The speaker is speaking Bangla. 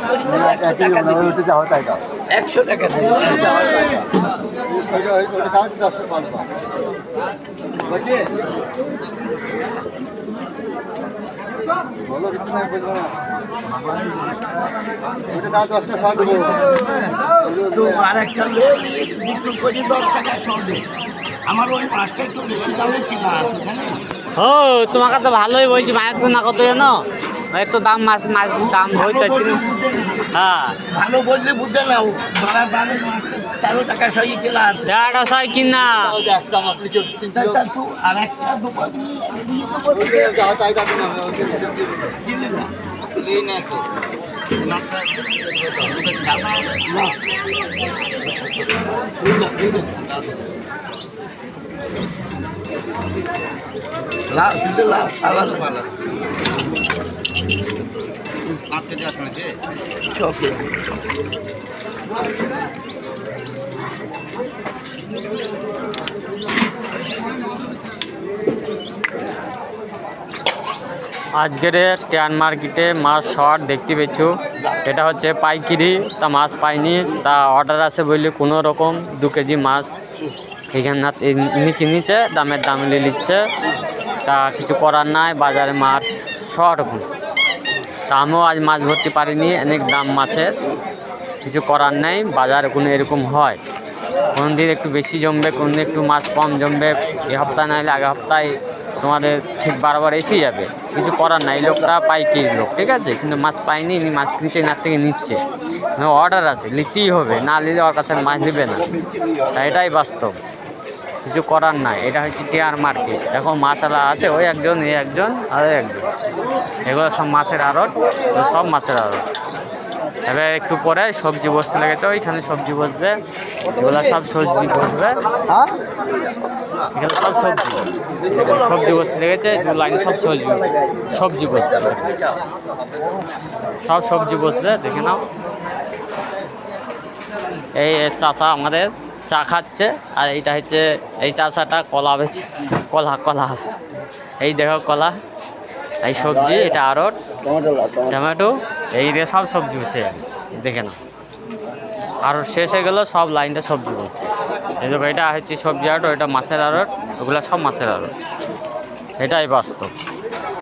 100 টাকা বলো কিছু নাই বলবো না ওটা দাও 10টা সহ দেবো আর একটা লোক বিক্রি করে 10 টাকা সহ দেব আমার ওই মাছটা একটু বেশি দামে কিনা আছে জানিস ও তোমাকে তো ভালোই বলছি মায়ের কোনা কত জানো একটু দাম মাছ মাছ দাম হইতেছি না হ্যাঁ ভালো বললে বুঝে নাও ধরা দামে মাছটা 13 টাকা সহ কিনা আছে 1300 কিনা একদম আপনি কি 3 কিলো আর একটা দুটো দিয়ে দেবো যা তাই দাও না দিলে না এই না তো লাভ দিতে লাভ আলাদা ভালো 5 কেজি আছে ওকে আজকের ট্যান মার্কেটে মাছ শর্ট দেখতে পেয়েছ এটা হচ্ছে পাইকারি তা মাছ পাইনি তা অর্ডার আছে বললে কোনো রকম 2 কেজি মাছ এখানে ইনি কিনেছে দামের দাম নিয়ে নিচ্ছে তা কিছু করার নাই বাজারে মাছ শর্ট তা আমিও আজ মাছ ধরতে পারিনি অনেক দাম মাছের কিছু করার নেই বাজারে কোনো এরকম হয় কোন দিন একটু বেশি জমবে কোন দিন একটু মাছ কম জমবে এই সপ্তাহে না হলে আগের সপ্তাহে তোমাদের ঠিক বারবার এসেই যাবে কিছু করার নাই লোকটা পাইকারি লোক ঠিক আছে কিন্তু মাছ পাইনি ইনি মাছ কিনছে এনার থেকে নিচ্ছে অর্ডার আছে নিতেই হবে না নিলে ওর কাছে মাছ নেবে না তাই এটাই বাস্তব কিছু করার নাই এটা হচ্ছে টিয়ার মার্কেট দেখো মাছালা আছে ওই একজন এই একজন আর একজন এগুলো সব মাছের আড়ত সব মাছের আড়ত এবার একটু পরে সবজি বসতে লেগেছে ওইখানে সবজি বসবে এগুলো সব সবজি বসবে এখানে সব সবজি বসতে লেগেছে লাইনে সব সবজি বসবে সব সবজি বসবে দেখে নাও এই চাষা আমাদের চা খাচ্ছে আর এইটা হচ্ছে এই চাষাটা কলা বেছে কলা এই দেখো কলা এই সবজি এটা আড়ত টমেটো এই দিয়ে সব সবজি বসে দেখে না আর শেষ হয়ে গেল সব লাইনটা সবজি বসবে এই দেখো এটা হচ্ছে সবজি আড়ত ওইটা মাছের আড়ত ওগুলো সব মাছের আড়ত এটাই বাস্তব।